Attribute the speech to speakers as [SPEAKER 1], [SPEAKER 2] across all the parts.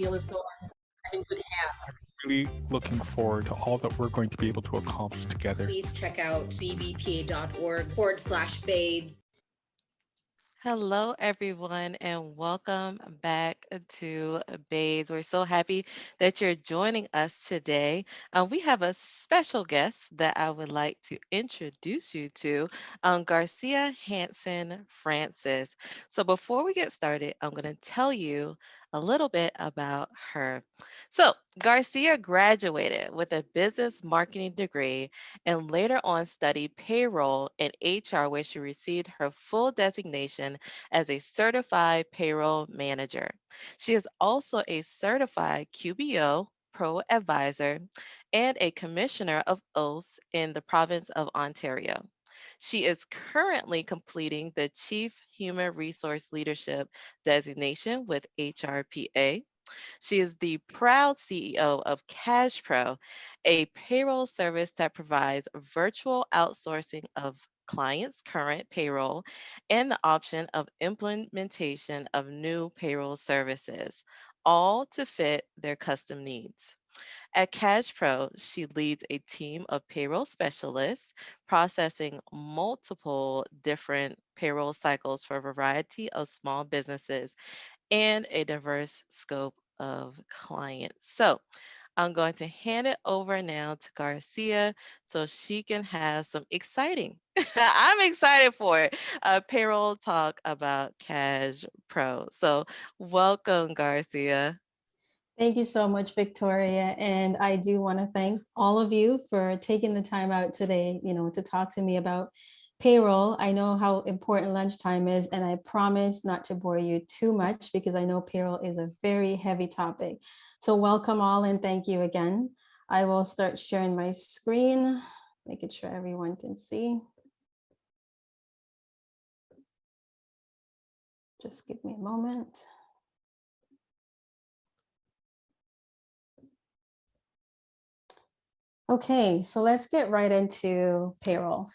[SPEAKER 1] feel as though I'm in good hands.
[SPEAKER 2] Really looking forward to all that we're going to be able to accomplish together.
[SPEAKER 3] Please check out bbpa.org/BAIDS.
[SPEAKER 4] Hello, everyone, and welcome back to BAIDS. We're so happy that you're joining us today. We have a special guest that I would like to introduce you to, Garcia Hanson-Francis. So before we get started, I'm going to tell you a little bit about her. So Garcia graduated with a business marketing degree and later on studied payroll and HR, where she received her full designation as a certified payroll manager. She is also a certified QBO Pro Advisor and a commissioner of oaths in the province of Ontario. She is currently completing the Chief Human Resource Leadership designation with HRPA. She is the proud CEO of CADJPro, a payroll service that provides virtual outsourcing of clients' current payroll and the option of implementation of new payroll services, all to fit their custom needs. At CADJPro, she leads a team of payroll specialists processing multiple different payroll cycles for a variety of small businesses and a diverse scope of clients. So I'm going to hand it over now to Garcia so she can have some exciting, I'm excited for it, payroll talk about Cash Pro. So welcome, Garcia.
[SPEAKER 5] Thank you so much, Victoria. And I do want to thank all of you for taking the time out today, to talk to me about payroll. I know how important lunchtime is, and I promise not to bore you too much because I know payroll is a very heavy topic. So welcome all and thank you again. I will start sharing my screen, making sure everyone can see. Just give me a moment. Okay, so let's get right into payroll.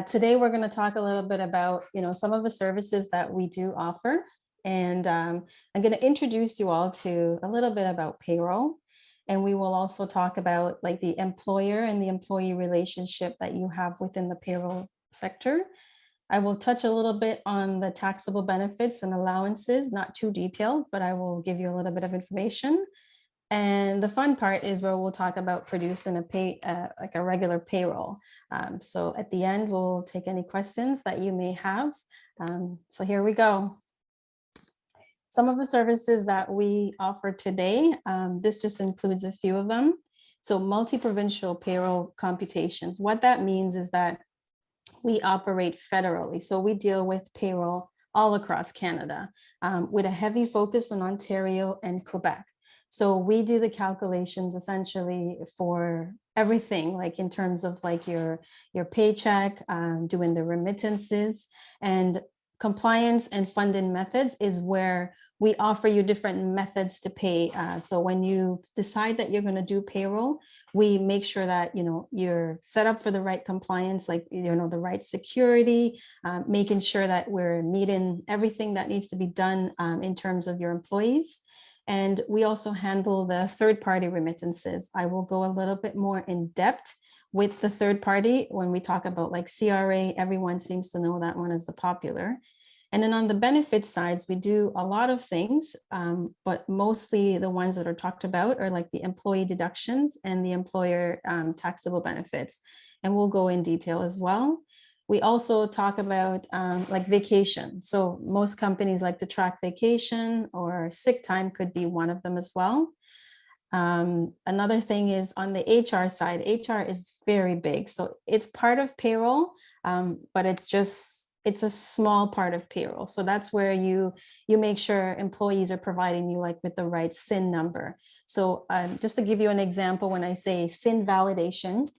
[SPEAKER 5] Today, we're going to talk a little bit about, some of the services that we do offer. And I'm going to introduce you all to a little bit about payroll. And we will also talk about like the employer and the employee relationship that you have within the payroll sector. I will touch a little bit on the taxable benefits and allowances, not too detailed, but I will give you a little bit of information. And the fun part is where we'll talk about producing like a regular payroll. So at the end, we'll take any questions that you may have. So here we go. Some of the services that we offer today, this just includes a few of them. So multi-provincial payroll computations. What that means is that we operate federally. So we deal with payroll all across Canada with a heavy focus on Ontario and Quebec. So we do the calculations essentially for everything, like in terms of like your paycheck, doing the remittances, and compliance and funding methods is where we offer you different methods to pay. So when you decide that you're going to do payroll, we make sure that you're set up for the right compliance, like the right security, making sure that we're meeting everything that needs to be done in terms of your employees. And we also handle the third-party remittances. I will go a little bit more in depth with the third party when we talk about like CRA. Everyone seems to know that one is the popular. And then on the benefits sides, we do a lot of things, but mostly the ones that are talked about are like the employee deductions and the employer taxable benefits. And we'll go in detail as well. We also talk about like vacation. So most companies like to track vacation, or sick time could be one of them as well. Another thing is on the HR side. HR is very big. So it's part of payroll, but it's a small part of payroll. So that's where you make sure employees are providing you like with the right SIN number. So just to give you an example, when I say SIN validation,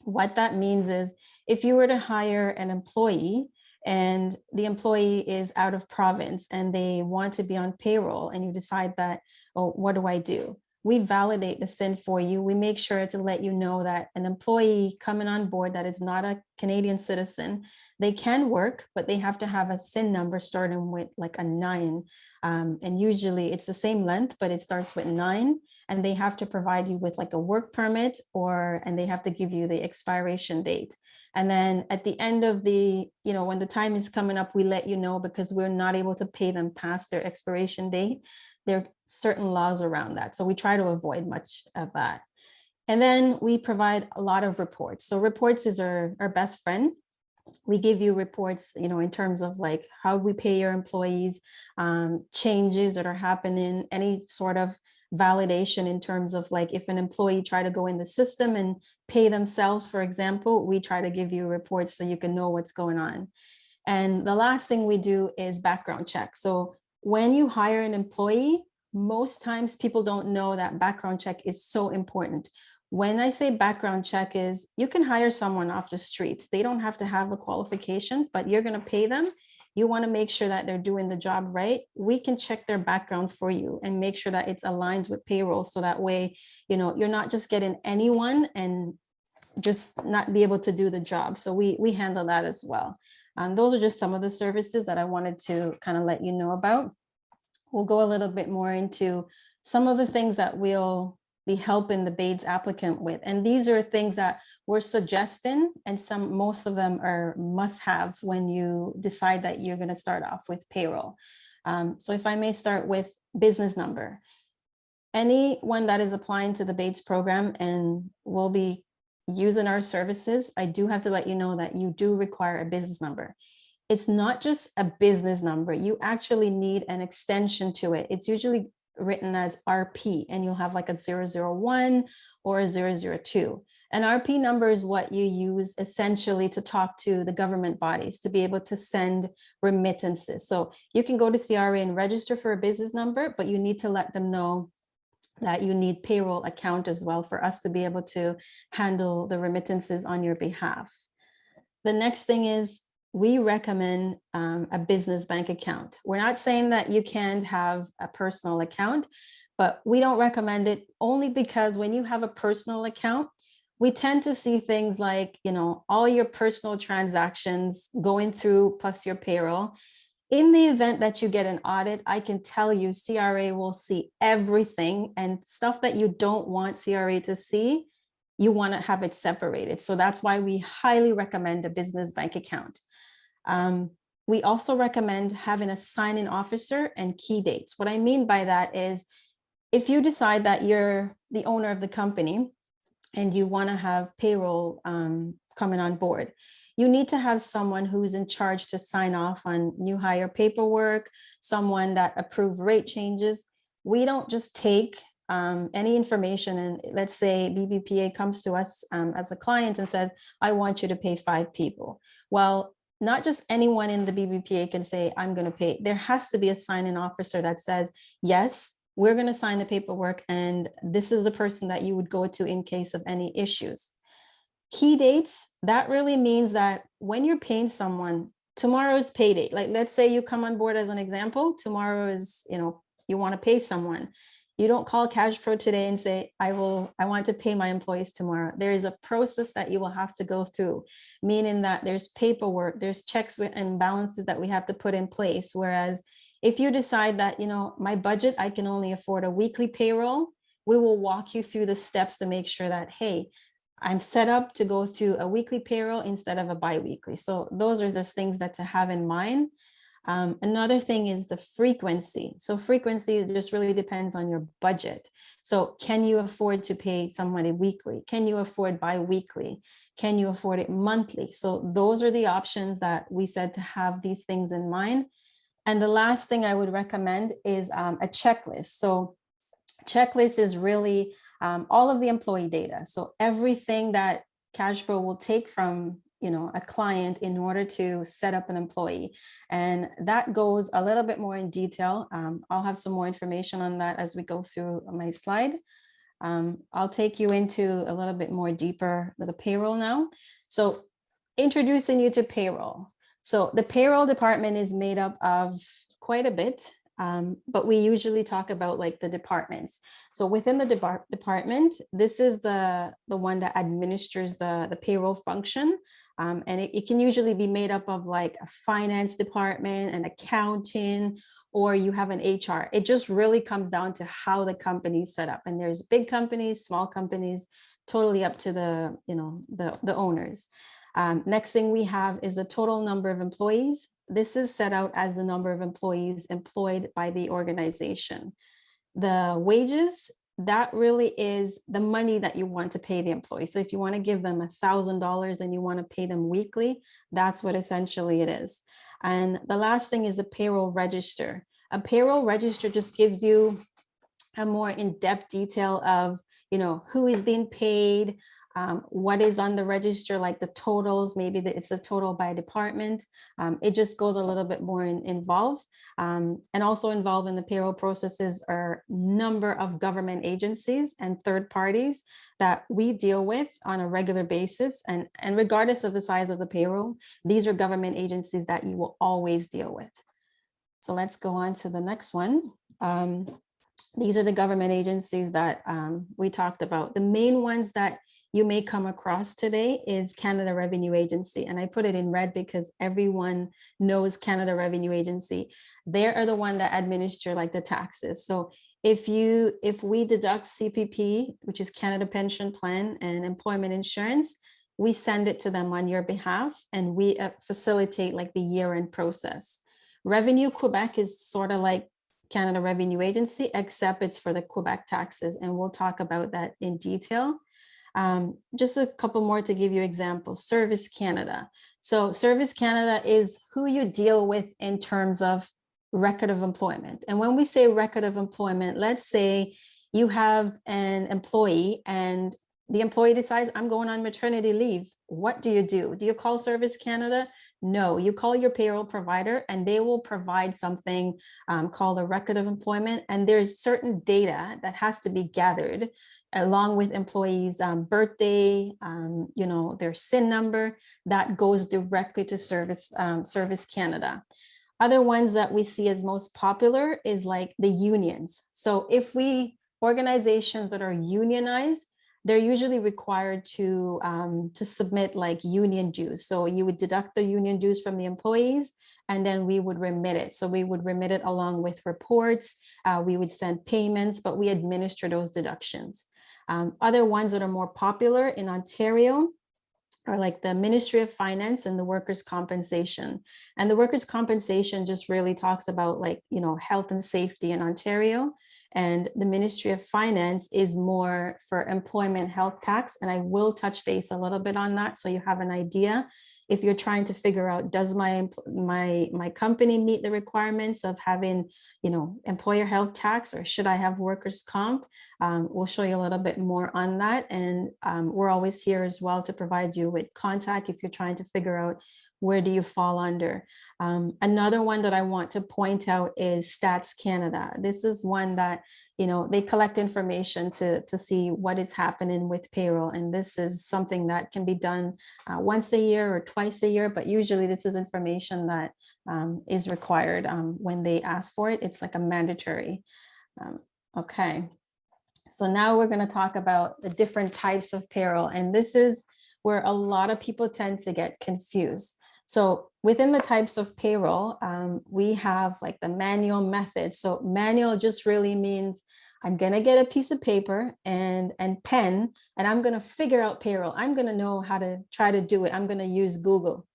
[SPEAKER 5] what that means is if you were to hire an employee and the employee is out of province and they want to be on payroll and you decide that, oh, what do I do? We validate the SIN for you. We make sure to let you know that an employee coming on board that is not a Canadian citizen, They can work, but they have to have a SIN number starting with like a 9. And usually it's the same length, but it starts with 9. And they have to provide you with like a work permit, and they have to give you the expiration date. And then at the end of the, when the time is coming up, we let you know, because we're not able to pay them past their expiration date. There are certain laws around that. So we try to avoid much of that. And then we provide a lot of reports. So reports is our best friend. We give you reports, in terms of like how we pay your employees, changes that are happening, any sort of validation in terms of like if an employee try to go in the system and pay themselves, for example, we try to give you reports so you can know what's going on. And the last thing we do is background check. So when you hire an employee, most times people don't know that background check is so important. When I say background check is, you can hire someone off the streets. They don't have to have the qualifications, but you're going to pay them. You want to make sure that they're doing the job right. We can check their background for you and make sure that it's aligned with payroll. So that way, you're not just getting anyone and just not be able to do the job. So we handle that as well. Those are just some of the services that I wanted to kind of let you know about. We'll go a little bit more into some of the things that we'll be helping the BAIDS applicant with. And these are things that we're suggesting, and most of them are must-haves when you decide that you're going to start off with payroll. So if I may start with business number. Anyone that is applying to the BAIDS program and will be using our services, I do have to let you know that you do require a business number. It's not just a business number. You actually need an extension to it. It's usually written as RP, and you'll have like a 001 or a 002. An RP number is what you use essentially to talk to the government bodies to be able to send remittances. So you can go to CRA and register for a business number, but you need to let them know that you need payroll account as well for us to be able to handle the remittances on your behalf. The next thing is, we recommend a business bank account. We're not saying that you can't have a personal account, but we don't recommend it only because when you have a personal account, we tend to see things like, all your personal transactions going through plus your payroll. In the event that you get an audit, I can tell you CRA will see everything, and stuff that you don't want CRA to see, you want to have it separated. So that's why we highly recommend a business bank account. We also recommend having a sign-in officer and key dates. What I mean by that is, if you decide that you're the owner of the company and you want to have payroll coming on board, you need to have someone who's in charge to sign off on new hire paperwork, someone that approves rate changes. We don't just take any information, and let's say BBPA comes to us as a client and says, I want you to pay 5 people. Well, not just anyone in the BBPA can say, I'm going to pay. There has to be a sign-in officer that says, yes, we're going to sign the paperwork, and this is the person that you would go to in case of any issues. Key dates, that really means that when you're paying someone, tomorrow is pay date. Like, let's say you come on board as an example, tomorrow is, you want to pay someone. You don't call CADJPro today and say, I want to pay my employees tomorrow. There is a process that you will have to go through, meaning that there's paperwork, there's checks and balances that we have to put in place. Whereas if you decide that, my budget, I can only afford a weekly payroll, we will walk you through the steps to make sure that, hey, I'm set up to go through a weekly payroll instead of a biweekly. So those are the things that to have in mind. Another thing is the frequency. So frequency just really depends on your budget. So can you afford to pay somebody weekly? Can you afford bi-weekly? Can you afford it monthly? So those are the options that we said to have these things in mind. And the last thing I would recommend is a checklist. So checklist is really all of the employee data. So everything that CADJPro will take from a client in order to set up an employee. And that goes a little bit more in detail. I'll have some more information on that as we go through my slide. I'll take you into a little bit more deeper with the payroll now. So introducing you to payroll. So the payroll department is made up of quite a bit. but we usually talk about like the departments. So within the department, this is the one that administers the payroll function. And it can usually be made up of like a finance department, an accounting, or you have an HR. It just really comes down to how the company is set up. And there's big companies, small companies, totally up to the, the owners. Next thing we have is the total number of employees. This is set out as the number of employees employed by the organization. The wages, that really is the money that you want to pay the employee. So if you want to give them $1,000 and you want to pay them weekly, that's what essentially it is. And the last thing is the payroll register. A payroll register just gives you a more in-depth detail of, who is being paid, what is on the register, like the totals, maybe it's the total by department. It just goes a little bit more involved. And also involved in the payroll processes are number of government agencies and third parties that we deal with on a regular basis. And regardless of the size of the payroll, these are government agencies that you will always deal with. So let's go on to the next one. These are the government agencies that we talked about. The main ones that you may come across today is Canada Revenue Agency. And I put it in red because everyone knows Canada Revenue Agency. They are the one that administer like the taxes. So if we deduct CPP, which is Canada Pension Plan and Employment Insurance, we send it to them on your behalf and we facilitate like the year-end process. Revenue Quebec is sort of like Canada Revenue Agency, except it's for the Quebec taxes. And we'll talk about that in detail. Just a couple more to give you examples. Service Canada. So Service Canada is who you deal with in terms of record of employment. And when we say record of employment, let's say you have an employee and the employee decides, I'm going on maternity leave. What do? Do you call Service Canada? No, you call your payroll provider and they will provide something called a record of employment. And there's certain data that has to be gathered along with employees' birthday, their SIN number, that goes directly to Service Canada. Other ones that we see as most popular is like the unions. So if organizations that are unionized, they're usually required to submit like union dues. So you would deduct the union dues from the employees and then we would remit it. So we would remit it along with reports. We would send payments, but we administer those deductions. Other ones that are more popular in Ontario are like the Ministry of Finance and the Workers' Compensation. And the Workers' Compensation just really talks about like, health and safety in Ontario. And the Ministry of Finance is more for employment health tax. And I will touch base a little bit on that so you have an idea. If you're trying to figure out, does my company meet the requirements of having, employer health tax, or should I have workers' comp? We'll show you a little bit more on that. And we're always here as well to provide you with contact if you're trying to figure out where do you fall under. Another one that I want to point out is Stats Canada. This is one that, they collect information to see what is happening with payroll. And this is something that can be done once a year or twice a year, but usually this is information that is required when they ask for it. It's like a mandatory. Okay. So now we're going to talk about the different types of payroll. And this is where a lot of people tend to get confused. So within the types of payroll, we have like the manual method. So manual just really means I'm going to get a piece of paper and pen, and I'm going to figure out payroll. I'm going to know how to try to do it. I'm going to use Google.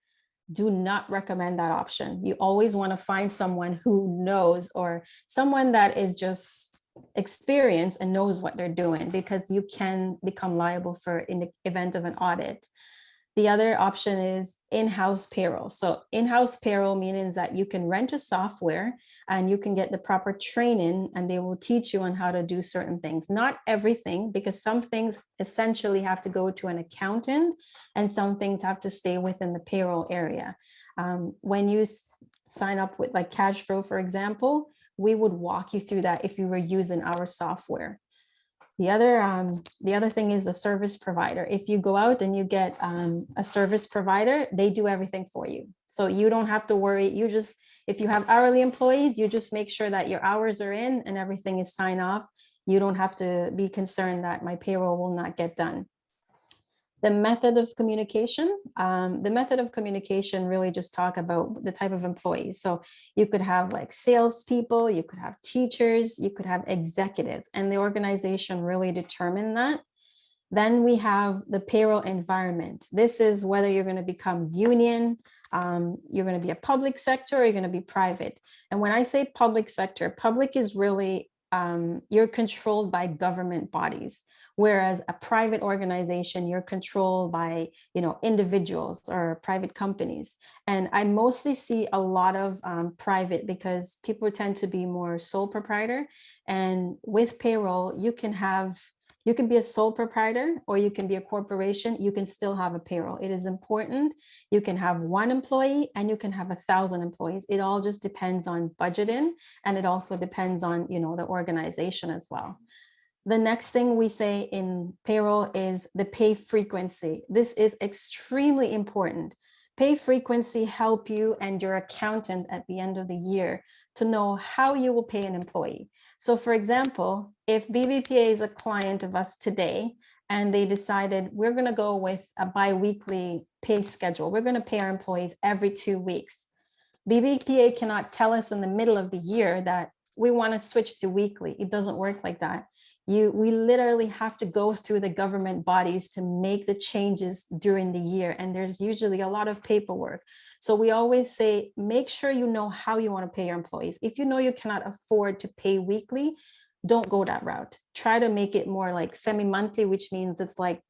[SPEAKER 5] Do not recommend that option. You always want to find someone who knows, or someone that is just experienced and knows what they're doing, because you can become liable in the event of an audit. The other option is in-house payroll. So in-house payroll means that you can rent a software and you can get the proper training and they will teach you on how to do certain things. Not everything, because some things essentially have to go to an accountant and some things have to stay within the payroll area. When you sign up with like CADJPro, for example, we would walk you through that if you were using our software. The other thing is a service provider. If you go out and you get a service provider, they do everything for you. So you don't have to worry. If you have hourly employees, you just make sure that your hours are in and everything is signed off. You don't have to be concerned that my payroll will not get done. The method of communication, really just talk about the type of employees. So you could have like salespeople, you could have teachers, you could have executives, and the organization really determine that. Then we have the payroll environment. This is whether you're going to become union, you're going to be a public sector, or you're going to be private. And when I say public sector, public is really, you're controlled by government bodies. Whereas a private organization, you're controlled by, individuals or private companies. And I mostly see a lot of private, because people tend to be more sole proprietor. And with payroll, you can be a sole proprietor or you can be a corporation. You can still have a payroll. It is important. You can have one employee and you can have 1,000 employees. It all just depends on budgeting, and it also depends on, the organization as well. The next thing we say in payroll is the pay frequency. This is extremely important. Pay frequency help you and your accountant at the end of the year to know how you will pay an employee. So for example, if BBPA is a client of us today and they decided we're going to go with a bi-weekly pay schedule, we're going to pay our employees every 2 weeks. BBPA cannot tell us in the middle of the year that we want to switch to weekly. It doesn't work like that. We literally have to go through the government bodies to make the changes during the year. And there's usually a lot of paperwork. So we always say, make sure you know how you want to pay your employees. If you know you cannot afford to pay weekly, don't go that route. Try to make it more like semi-monthly, which means it's like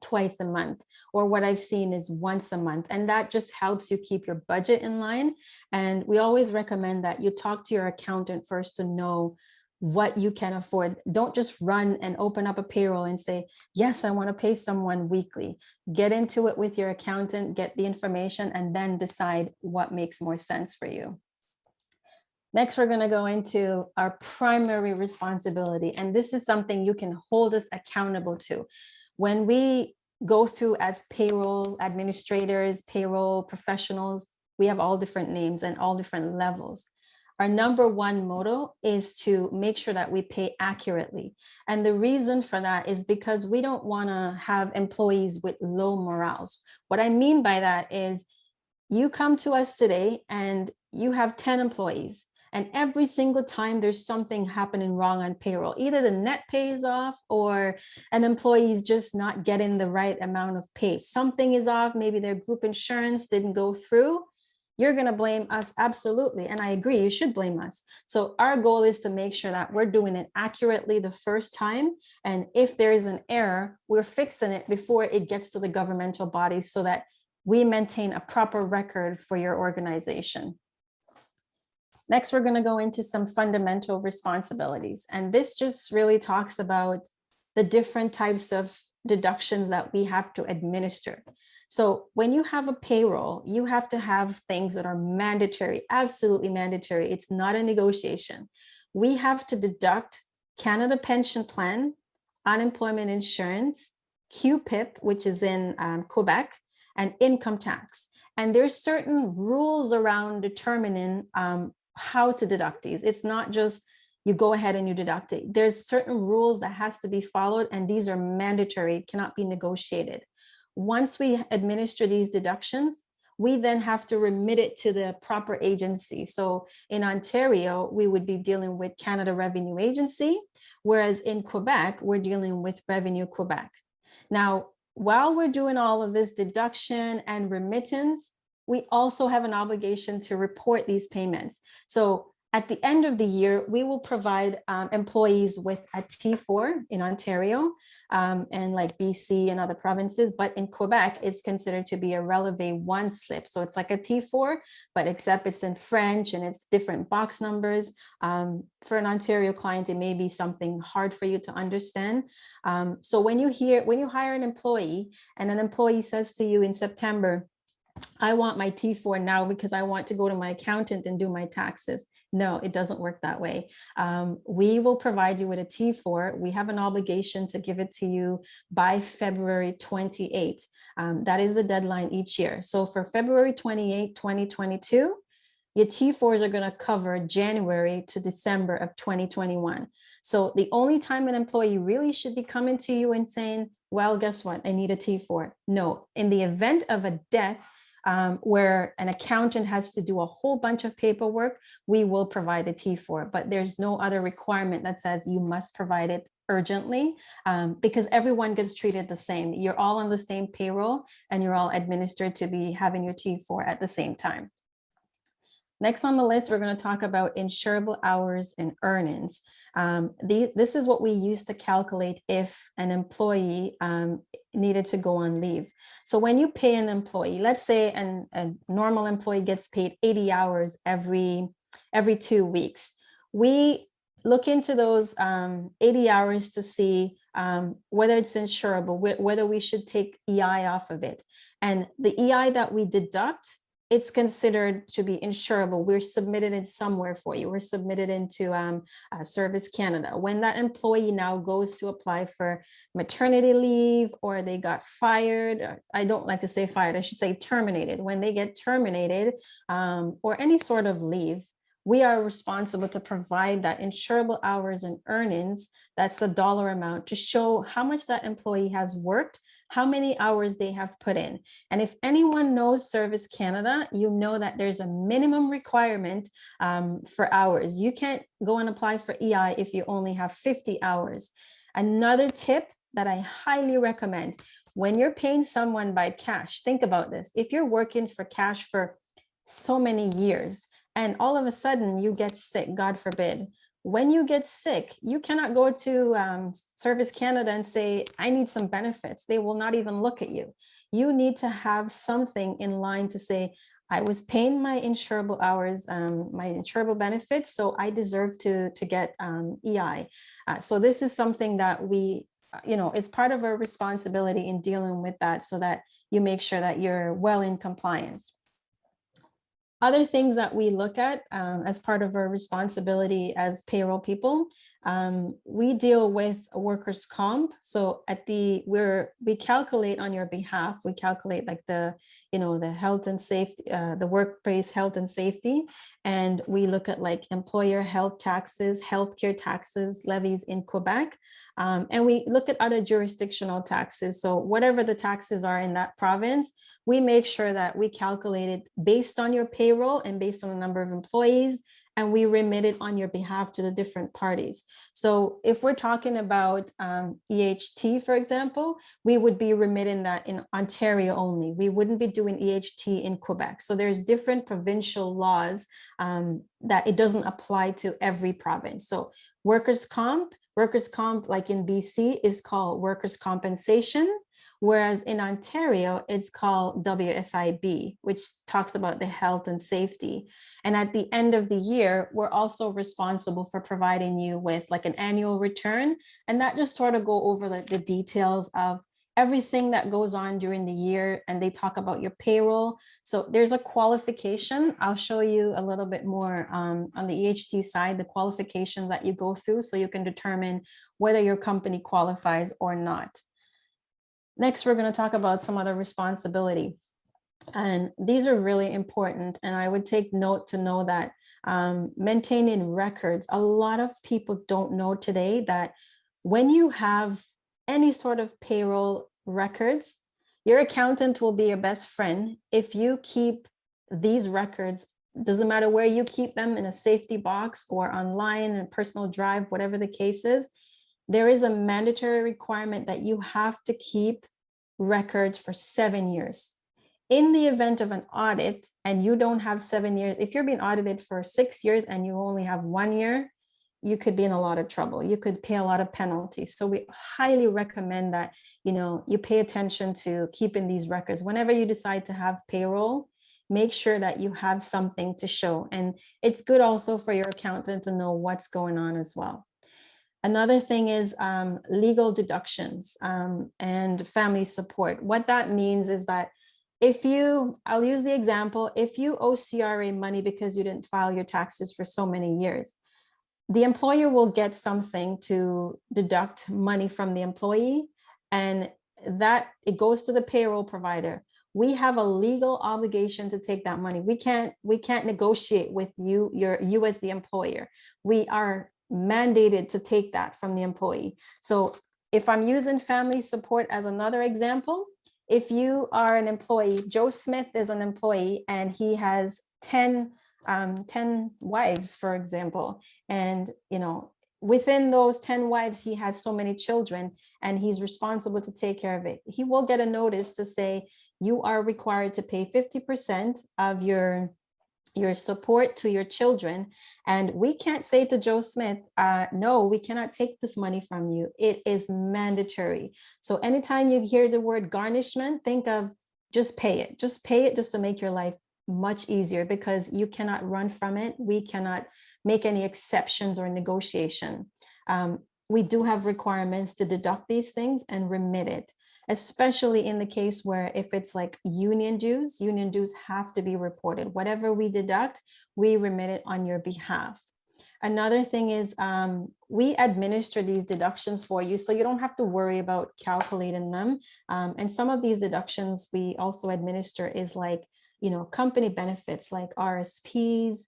[SPEAKER 5] twice a month, or what I've seen is once a month. And that just helps you keep your budget in line. And we always recommend that you talk to your accountant first to know what you can afford. Don't just run and open up a payroll and say, yes, I want to pay someone weekly. Get into it with your accountant, get the information, and then decide what makes more sense for you. Next, we're going to go into our primary responsibility. And this is something you can hold us accountable to. When we go through as payroll administrators, payroll professionals, we have all different names and all different levels. Our number one motto is to make sure that we pay accurately. And the reason for that is because we don't want to have employees with low morals. What I mean by that is you come to us today and you have 10 employees. And every single time there's something happening wrong on payroll, either the net pays off or an employee is just not getting the right amount of pay. Something is off, maybe their group insurance didn't go through. You're going to blame us, absolutely. And I agree, you should blame us. So our goal is to make sure that we're doing it accurately the first time. And if there is an error, we're fixing it before it gets to the governmental body so that we maintain a proper record for your organization. Next, we're going to go into some fundamental responsibilities. And this just really talks about the different types of deductions that we have to administer. So when you have a payroll, you have to have things that are mandatory, absolutely mandatory. It's not a negotiation. We have to deduct Canada Pension Plan, unemployment insurance, QPIP, which is in Quebec, and income tax. And there's certain rules around determining how to deduct these. It's not just you go ahead and you deduct it. There's certain rules that has to be followed, and these are mandatory, cannot be negotiated. Once we administer these deductions, we then have to remit it to the proper agency. So in Ontario, we would be dealing with Canada Revenue Agency, whereas in Quebec, we're dealing with Revenue Quebec. Now, while we're doing all of this deduction and remittance, we also have an obligation to report these payments. So at the end of the year, we will provide employees with a T4 in Ontario and like BC and other provinces, but in Quebec, it's considered to be a Relevé 1 slip. So it's like a T4, but except it's in French and it's different box numbers. For an Ontario client, it may be something hard for you to understand. So when you hire an employee and an employee says to you in September, I want my T4 now because I want to go to my accountant and do my taxes. No, it doesn't work that way. We will provide you with a T4. We have an obligation to give it to you by February 28th. That is the deadline each year. So for February 28, 2022, Your T4s are going to cover January to December of 2021. So the only time an employee really should be coming to you and saying, well, guess what? I need a T4. No, in the event of a death, where an accountant has to do a whole bunch of paperwork, we will provide a T4, but there's no other requirement that says you must provide it urgently, because everyone gets treated the same. You're all on the same payroll and you're all administered to be having your T4 at the same time. Next on the list, we're going to talk about insurable hours and earnings. This is what we use to calculate if an employee needed to go on leave. So when you pay an employee, let's say a normal employee gets paid 80 hours every 2 weeks. We look into those 80 hours to see whether it's insurable, whether we should take EI off of it. And the EI that we deduct, it's considered to be insurable. We're submitted it somewhere for you. We're submitted into Service Canada. When that employee now goes to apply for maternity leave, or they got fired, or I don't like to say fired, I should say terminated. When they get terminated, or any sort of leave, we are responsible to provide that insurable hours and earnings, that's the dollar amount, to show how much that employee has worked, how many hours they have put in. And if anyone knows Service Canada, you know that there's a minimum requirement for hours. You can't go and apply for EI if you only have 50 hours. Another tip that I highly recommend, when you're paying someone by cash, think about this. If you're working for cash for so many years, and all of a sudden you get sick, God forbid, when you get sick, you cannot go to Service Canada and say, I need some benefits. They will not even look at you. You need to have something in line to say, I was paying my insurable hours, my insurable benefits, so I deserve to get EI. So this is something that we, it's part of our responsibility in dealing with that, so that you make sure that you're well in compliance. Other things that we look at as part of our responsibility as payroll people, we deal with workers' comp. So we calculate on your behalf. We calculate like the health and safety, the workplace health and safety, and we look at like employer health taxes, healthcare taxes, levies in Quebec, and we look at other jurisdictional taxes. So whatever the taxes are in that province, we make sure that we calculate it based on your payroll and based on the number of employees, and we remit it on your behalf to the different parties. So if we're talking about EHT, for example, we would be remitting that in Ontario only. We wouldn't be doing EHT in Quebec. So there's different provincial laws that it doesn't apply to every province. So workers' comp, like in BC, is called workers' compensation. Whereas in Ontario, it's called WSIB, which talks about the health and safety. And at the end of the year, we're also responsible for providing you with like an annual return. And that just sort of go over the details of everything that goes on during the year. And they talk about your payroll. So there's a qualification. I'll show you a little bit more on the EHT side, the qualification that you go through, so you can determine whether your company qualifies or not. Next, we're going to talk about some other responsibility. And these are really important. And I would take note to know that maintaining records, a lot of people don't know today that when you have any sort of payroll records, your accountant will be your best friend if you keep these records. Doesn't matter where you keep them, in a safety box or online, in a personal drive, whatever the case is. There is a mandatory requirement that you have to keep records for 7 years. In the event of an audit and you don't have 7 years, if you're being audited for 6 years and you only have 1 year, you could be in a lot of trouble. You could pay a lot of penalties. So we highly recommend that, you pay attention to keeping these records. Whenever you decide to have payroll, make sure that you have something to show. And it's good also for your accountant to know what's going on as well. Another thing is legal deductions and family support. What that means is that I'll use the example, if you owe CRA money because you didn't file your taxes for so many years, the employer will get something to deduct money from the employee, and that it goes to the payroll provider. we have a legal obligation to take that money. We can't negotiate with you as the employer. We are mandated to take that from the employee. So if I'm using family support as another example, if you are an employee, Joe Smith is an employee and he has 10 wives, for example, and within those 10 wives, he has so many children and he's responsible to take care of it. He will get a notice to say, you are required to pay 50% of your support to your children. And we can't say to Joe Smith, no, we cannot take this money from you. It is mandatory. So anytime you hear the word garnishment, think of just pay it just to make your life much easier, because you cannot run from it. We cannot make any exceptions or negotiation. We do have requirements to deduct these things and remit it, especially in the case where if it's like union dues have to be reported. Whatever we deduct, we remit it on your behalf. Another thing is we administer these deductions for you, so you don't have to worry about calculating them. And some of these deductions we also administer is like, company benefits like RRSPs,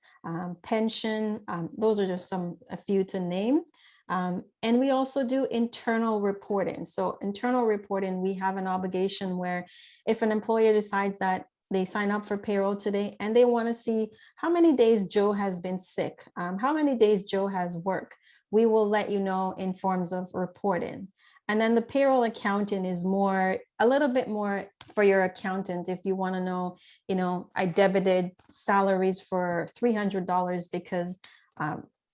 [SPEAKER 5] pension. Those are just a few to name. And we also do internal reporting. So internal reporting, we have an obligation where if an employer decides that they sign up for payroll today and they want to see how many days Joe has been sick, how many days Joe has worked, we will let you know in forms of reporting. And then the payroll accounting is a little bit more for your accountant. If you want to know, I debited salaries for $300 because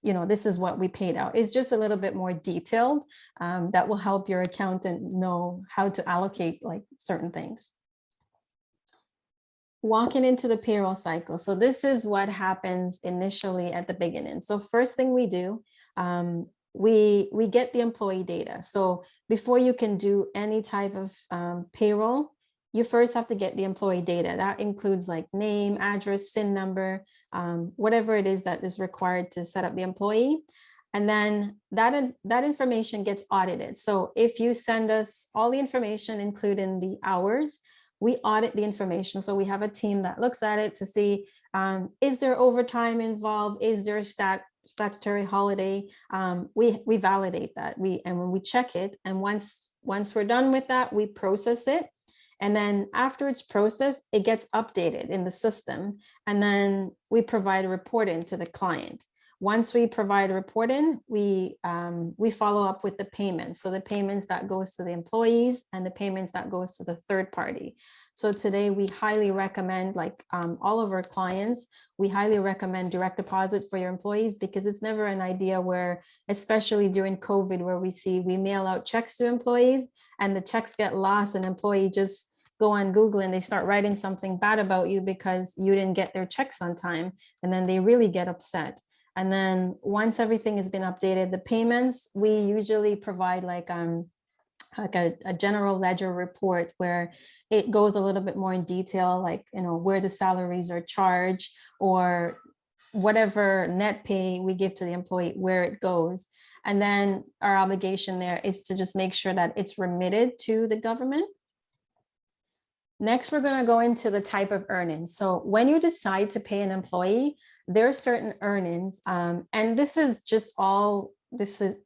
[SPEAKER 5] this is what we paid out. It's just a little bit more detailed. That will help your accountant know how to allocate like certain things. Walking into the payroll cycle. So this is what happens initially at the beginning. So first thing we do, we get the employee data. So before you can do any type of payroll, you first have to get the employee data. That includes like name, address, SIN number, whatever it is that is required to set up the employee. And then that information gets audited. So if you send us all the information, including the hours, we audit the information. So we have a team that looks at it to see, is there overtime involved? Is there a statutory holiday? We validate that. And when we check it, and once we're done with that, we process it. And then after it's processed, it gets updated in the system. And then we provide a reporting to the client. Once we provide a reporting, we follow up with the payments. So the payments that goes to the employees and the payments that goes to the third party. So today we highly recommend, like all of our clients, we highly recommend direct deposit for your employees, because it's never an idea where, especially during COVID, where we mail out checks to employees and the checks get lost, and employee just go on Google and they start writing something bad about you because you didn't get their checks on time. And then they really get upset. And then once everything has been updated, the payments, we usually provide like a general ledger report where it goes a little bit more in detail, like, where the salaries are charged or whatever net pay we give to the employee, where it goes. And then our obligation there is to just make sure that it's remitted to the government. Next, we're going to go into the type of earnings. So when you decide to pay an employee, there are certain earnings, and this is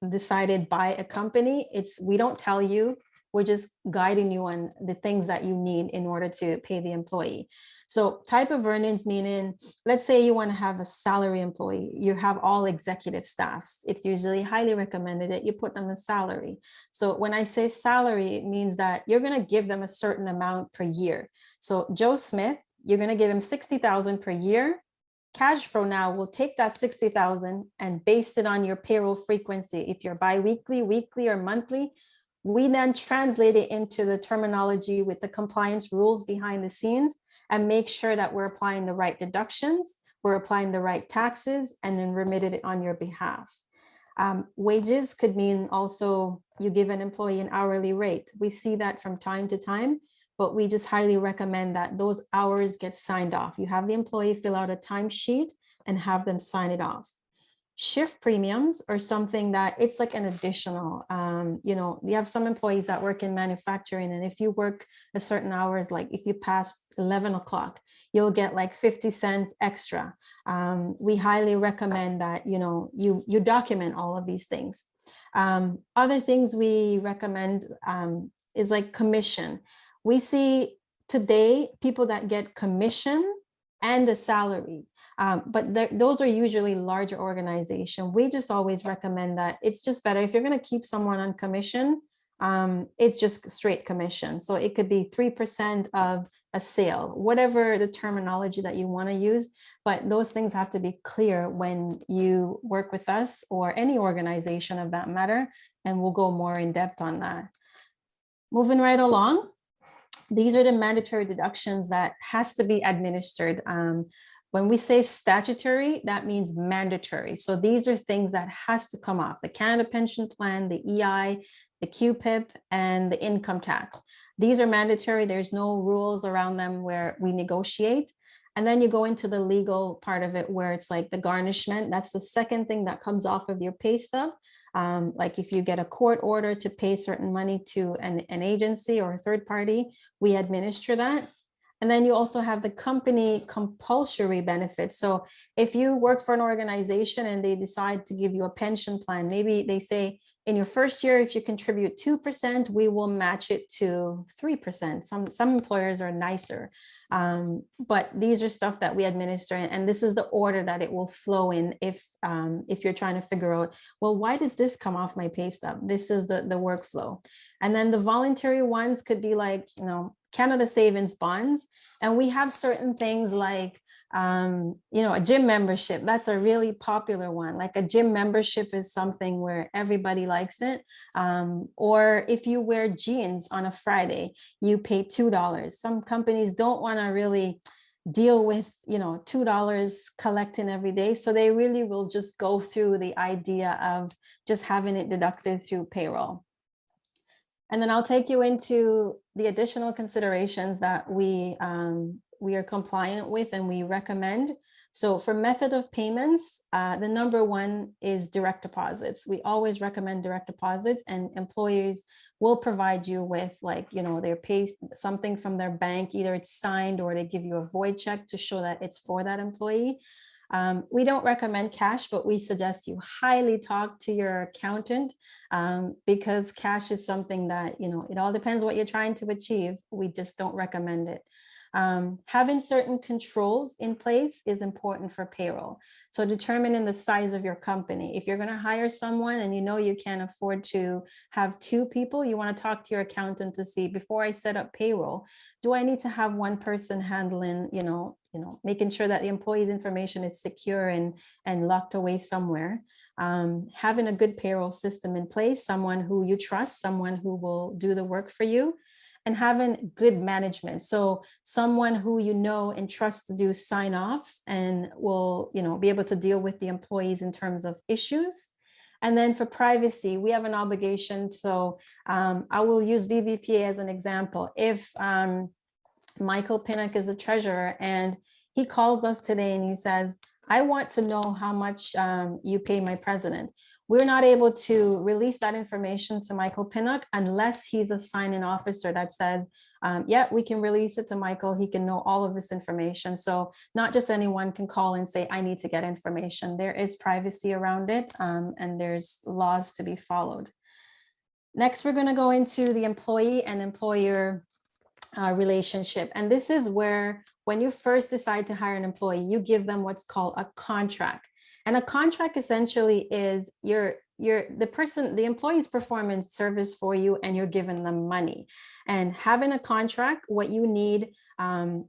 [SPEAKER 5] decided by a company. We don't tell you, we're just guiding you on the things that you need in order to pay the employee. So type of earnings, meaning, let's say you want to have a salary employee, you have all executive staffs. It's usually highly recommended that you put them in salary. So when I say salary, it means that you're going to give them a certain amount per year. So Joe Smith, you're going to give him $60,000 per year. CADJPro now will take that $60,000 and base it on your payroll frequency. If you're biweekly, weekly, or monthly, we then translate it into the terminology with the compliance rules behind the scenes and make sure that we're applying the right deductions, we're applying the right taxes, and then remitted it on your behalf. Wages could mean also you give an employee an hourly rate. We see that from time to time, but we just highly recommend that those hours get signed off. You have the employee fill out a timesheet and have them sign it off. Shift premiums are something that it's like an additional, you have some employees that work in manufacturing, and if you work a certain hours, like if you pass 11 o'clock, you'll get like 50 cents extra. We highly recommend that, you document all of these things. Other things we recommend is like commission. We see today people that get commission and a salary. But those are usually larger organizations. We just always recommend that it's just better if you're going to keep someone on commission, it's just straight commission. So it could be 3% of a sale, whatever the terminology that you want to use. But those things have to be clear when you work with us or any organization of that matter, and we'll go more in depth on that. Moving right along. These are the mandatory deductions that has to be administered. When we say statutory, that means mandatory. So these are things that has to come off: the Canada Pension Plan, the EI, the QPIP, and the income tax. These are mandatory. There's no rules around them where we negotiate. And then you go into the legal part of it, where it's like the garnishment. That's the second thing that comes off of your pay stub. Like if you get a court order to pay certain money to an agency or a third party, we administer that. And then you also have the company compulsory benefits. So if you work for an organization and they decide to give you a pension plan, maybe they say, in your first year, if you contribute 2%, we will match it to 3%. Some employers are nicer, but these are stuff that we administer, and this is the order that it will flow in if you're trying to figure out, well, why does this come off my pay stub? This is the workflow. And then the voluntary ones could be like, Canada Savings Bonds, and we have certain things like a gym membership. That's a really popular one. Like a gym membership is something where everybody likes it. Or if you wear jeans on a Friday, you pay $2. Some companies don't want to really deal with, $2 collecting every day. So they really will just go through the idea of just having it deducted through payroll. And then I'll take you into the additional considerations that we are compliant with and we recommend. So for method of payments, the number one is direct deposits. We always recommend direct deposits, and employers will provide you with their pay something from their bank, either it's signed or they give you a void check to show that it's for that employee. We don't recommend cash, but we suggest you highly talk to your accountant because cash is something that, it all depends what you're trying to achieve. We just don't recommend it. Having certain controls in place is important for payroll. So determining the size of your company. If you're going to hire someone and you can't afford to have 2 people, you want to talk to your accountant to see, before I set up payroll, do I need to have one person handling, making sure that the employee's information is secure and locked away somewhere. Having a good payroll system in place, someone who you trust, someone who will do the work for you, and having good management. So someone who and trust to do sign-offs and will be able to deal with the employees in terms of issues. And then for privacy, we have an obligation. So I will use VBPA as an example. If Michael Pinnock is the treasurer and he calls us today and he says, I want to know how much you pay my president. We're not able to release that information to Michael Pinnock unless he's a signing officer that says, yeah, we can release it to Michael. He can know all of this information. So not just anyone can call and say, I need to get information. There is privacy around it, and there's laws to be followed. Next, we're going to go into the employee and employer relationship. And this is where, when you first decide to hire an employee, you give them what's called a contract. And a contract essentially is the employee's performing service for you, and you're giving them money. And having a contract, what you need,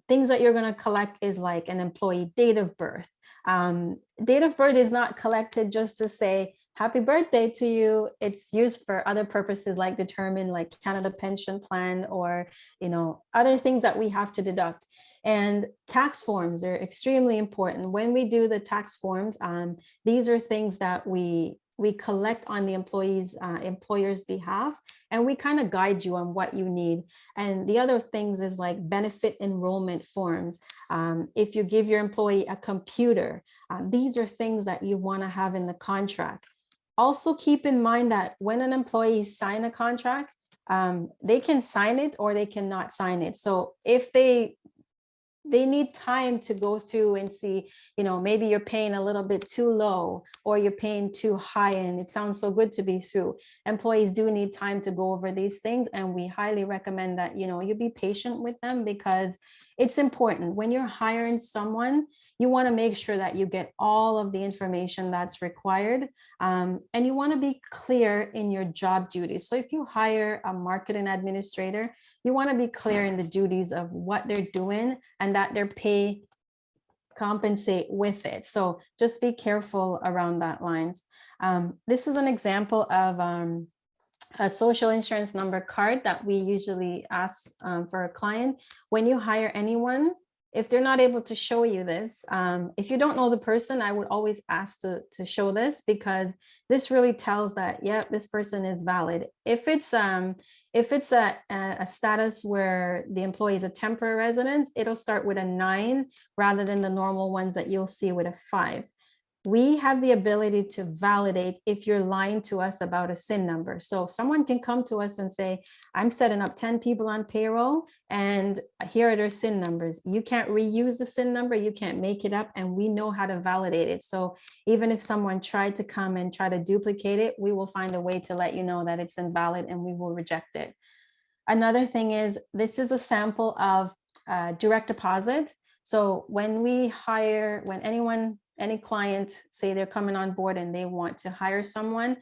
[SPEAKER 5] things that you're going to collect is like an employee date of birth. Date of birth is not collected just to say happy birthday to you. It's used for other purposes, like determine like Canada Pension Plan or other things that we have to deduct. And tax forms are extremely important. When we do the tax forms, these are things that we we collect on the employer's behalf, and we kind of guide you on what you need. And the other things is like benefit enrollment forms. If you give your employee a computer, these are things that you want to have in the contract. Also keep in mind that when an employee sign a contract, they can sign it or they cannot sign it. So if they need time to go through and see, maybe you're paying a little bit too low or you're paying too high and it sounds so good to be through. Employees do need time to go over these things, and we highly recommend that, you be patient with them, because it's important. When you're hiring someone, you want to make sure that you get all of the information that's required, and you want to be clear in your job duties. So if you hire a marketing administrator, you want to be clear in the duties of what they're doing and that their pay compensate with it. So just be careful around that lines. This is an example of a social insurance number card that we usually ask for a client. When you hire anyone, if they're not able to show you this, if you don't know the person, I would always ask to show this, because this really tells that, yeah, this person is valid. If it's a status where the employee is a temporary resident, it'll start with a 9 rather than the normal ones that you'll see with a 5. We have the ability to validate if you're lying to us about a SIN number. So someone can come to us and say, I'm setting up 10 people on payroll and here are their SIN numbers. You can't reuse the SIN number, you can't make it up, and we know how to validate it. So even if someone tried to come and try to duplicate it, we will find a way to let you know that it's invalid and we will reject it. Another thing is, this is a sample of direct deposit. So when we hire, when any client say they're coming on board and they want to hire someone,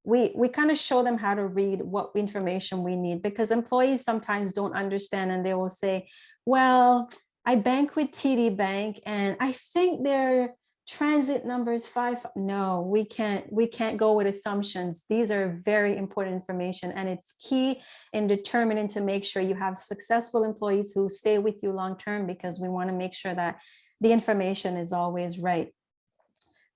[SPEAKER 5] we kind of show them how to read what information we need, because employees sometimes don't understand, and they will say, well, I bank with TD Bank and I think their transit number is 5. No, we can't go with assumptions. These are very important information, and it's key in determining to make sure you have successful employees who stay with you long term, because we want to make sure that the information is always right.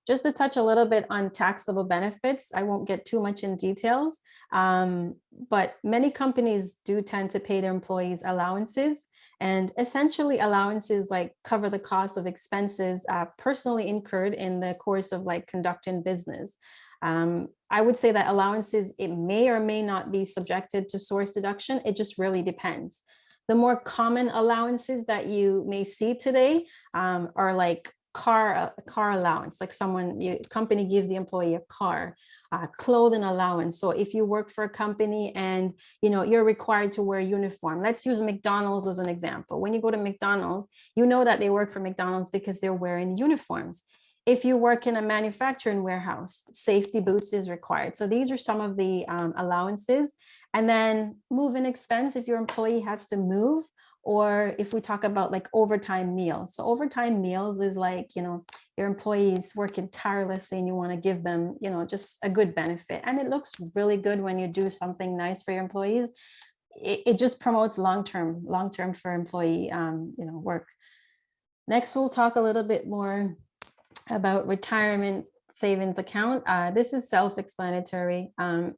[SPEAKER 5] Just to touch a little bit on taxable benefits, I won't get too much in details, but many companies do tend to pay their employees allowances, and essentially allowances like cover the cost of expenses personally incurred in the course of like conducting business. I would say that allowances, it may or may not be subjected to source deduction. It just really depends. The more common allowances that you may see today are like car allowance, like company give the employee a car, clothing allowance. So if you work for a company and you're required to wear a uniform, let's use McDonald's as an example. When you go to McDonald's, you know that they work for McDonald's because they're wearing uniforms. If you work in a manufacturing warehouse, safety boots is required. So these are some of the allowances. And then moving expense, if your employee has to move, or if we talk about like overtime meals. So overtime meals is like, your employees working tirelessly and you want to give them, just a good benefit. And it looks really good when you do something nice for your employees. It just promotes long-term for employee, work. Next, we'll talk a little bit more about retirement savings account. This is self-explanatory.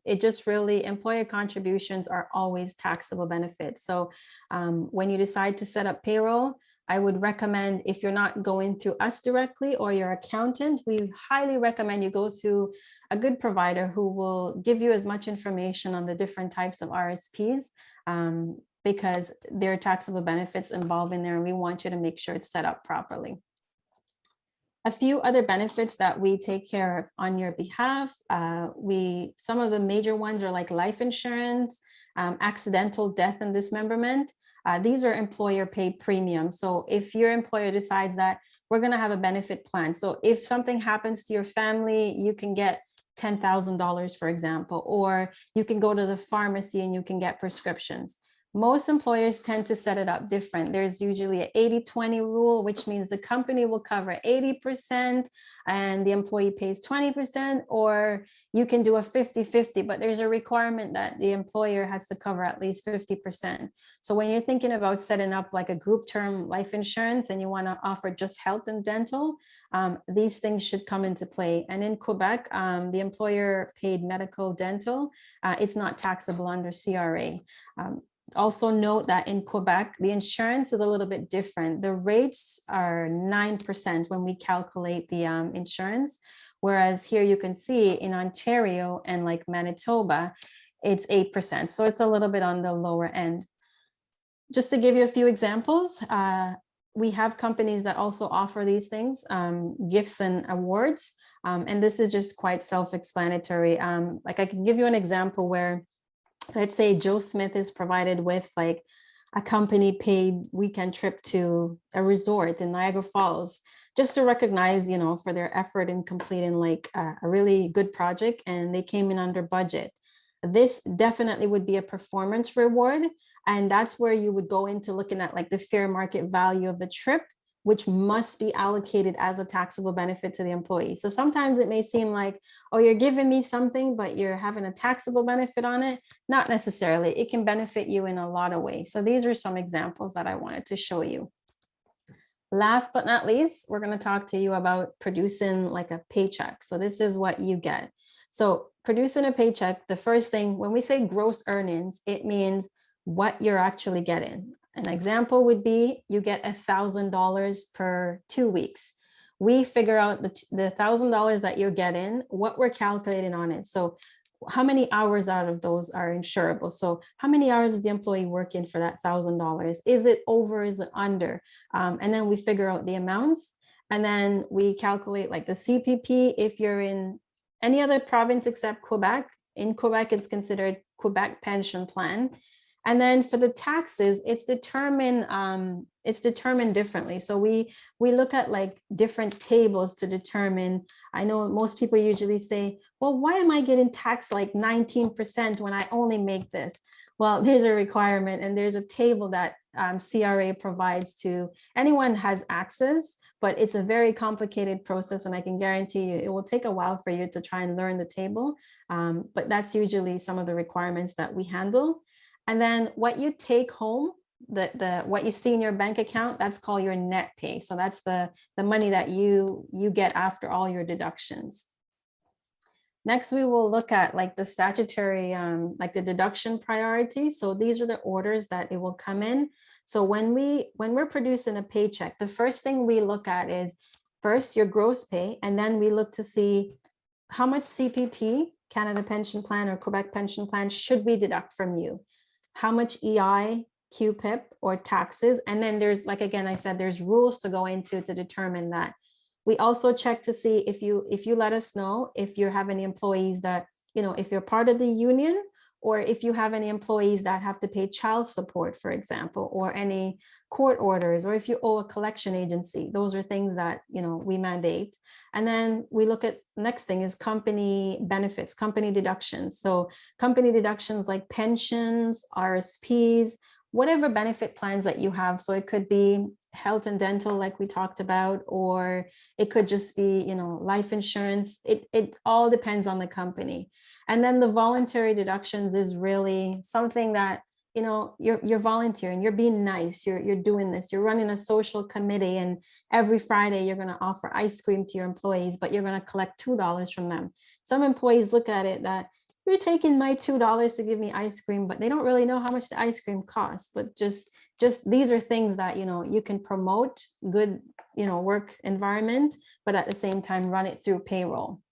[SPEAKER 5] It just really, employer contributions are always taxable benefits. So when you decide to set up payroll, I would recommend, if you're not going through us directly or your accountant, we highly recommend you go through a good provider who will give you as much information on the different types of RSPs, because there are taxable benefits involved in there, and we want you to make sure it's set up properly. A few other benefits that we take care of on your behalf. Some of the major ones are like life insurance, accidental death and dismemberment. These are employer paid premiums. So if your employer decides that we're going to have a benefit plan, so if something happens to your family, you can get $10,000, for example, or you can go to the pharmacy and you can get prescriptions. Most employers tend to set it up different. There's usually an 80-20 rule, which means the company will cover 80% and the employee pays 20%, or you can do a 50-50, but there's a requirement that the employer has to cover at least 50%. So when you're thinking about setting up like a group term life insurance and you want to offer just health and dental, these things should come into play. And in Quebec, the employer paid medical dental, it's not taxable under CRA. Also note that in Quebec, the insurance is a little bit different. The rates are 9% when we calculate the insurance, whereas here you can see in Ontario and like Manitoba, it's 8%. So it's a little bit on the lower end. Just to give you a few examples, we have companies that also offer these things, gifts and awards. And this is just quite self-explanatory. Like I can give you an example where, let's say Joe Smith is provided with like a company paid weekend trip to a resort in Niagara Falls, just to recognize, you know, for their effort in completing like a really good project, and they came in under budget. This definitely would be a performance reward. And that's where you would go into looking at like the fair market value of the trip, which must be allocated as a taxable benefit to the employee. So sometimes it may seem like, oh, you're giving me something, but you're having a taxable benefit on it. Not necessarily. It can benefit you in a lot of ways. So these are some examples that I wanted to show you. Last but not least, we're going to talk to you about producing like a paycheck. So this is what you get. So producing a paycheck, the first thing, when we say gross earnings, it means what you're actually getting. An example would be you get $1,000 per 2 weeks. We figure out the $1,000 that you're getting, what we're calculating on it. So how many hours out of those are insurable? So how many hours is the employee working for that $1,000? Is it over, is it under? And then we figure out the amounts. And then we calculate like the CPP. If you're in any other province except Quebec, in Quebec, it's considered Quebec pension plan. And then for the taxes, it's determined differently. So we look at like different tables to determine. I know most people usually say, well, why am I getting taxed like 19% when I only make this? Well, there's a requirement, and there's a table that CRA provides to anyone has access, but it's a very complicated process, and I can guarantee you it will take a while for you to try and learn the table. But that's usually some of the requirements that we handle. And then what you take home, what you see in your bank account, that's called your net pay. So that's the money that you get after all your deductions. Next, we will look at like the statutory, like the deduction priority. So these are the orders that it will come in. So when we're producing a paycheck, the first thing we look at is first your gross pay, and then we look to see how much CPP, Canada Pension Plan or Quebec Pension Plan, should we deduct from you? How much EI, QPIP, or taxes. And then there's, like, again, I said, there's rules to go into to determine that. We also check to see if you let us know if you have any employees that, you know, if you're part of the union, or if you have any employees that have to pay child support, for example, or any court orders, or if you owe a collection agency. Those are things that, you know, we mandate. And then we look at, next thing is company benefits, company deductions. So company deductions like pensions, RRSPs, whatever benefit plans that you have. So it could be health and dental, like we talked about, or it could just be, you know, life insurance. It all depends on the company. And then the voluntary deductions is really something that, you know, you're volunteering, you're being nice, you're doing this, you're running a social committee, and every Friday you're going to offer ice cream to your employees, but you're going to collect $2 from them. Some employees look at it that you're taking my $2 to give me ice cream, but they don't really know how much the ice cream costs. But just these are things that, you know, you can promote good, you know, work environment, but at the same time run it through payroll.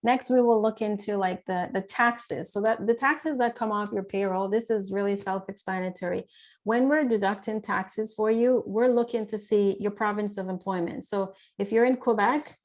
[SPEAKER 5] Next, we will look into like the taxes. So that the taxes that come off your payroll, this is really self-explanatory. When we're deducting taxes for you, we're looking to see your province of employment. So if you're in Quebec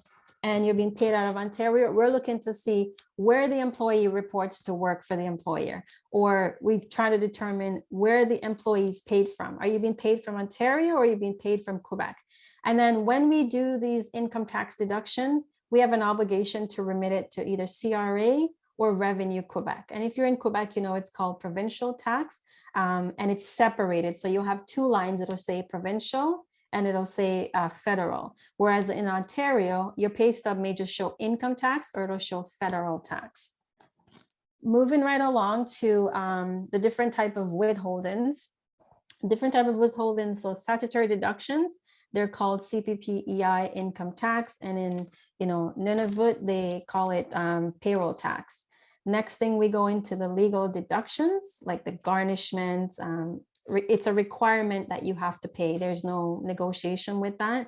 [SPEAKER 5] and you're being paid out of Ontario, we're looking to see where the employee reports to work for the employer, or we try to determine where the employee is paid from. Are you being paid from Ontario, or are you being paid from Quebec? And then when we do these income tax deduction, we have an obligation to remit it to either CRA or Revenue Quebec. And if you're in Quebec, you know it's called provincial tax, and it's separated. So you'll have two lines. It'll say provincial and it'll say federal. Whereas in Ontario, your pay stub may just show income tax or it'll show federal tax. Moving right along to the different type of withholdings. Different type of withholdings, so statutory deductions, they're called CPP, EI, income tax, and in Nunavut, they call it payroll tax. Next thing, we go into the legal deductions, like the garnishments. It's a requirement that you have to pay. There's no negotiation with that.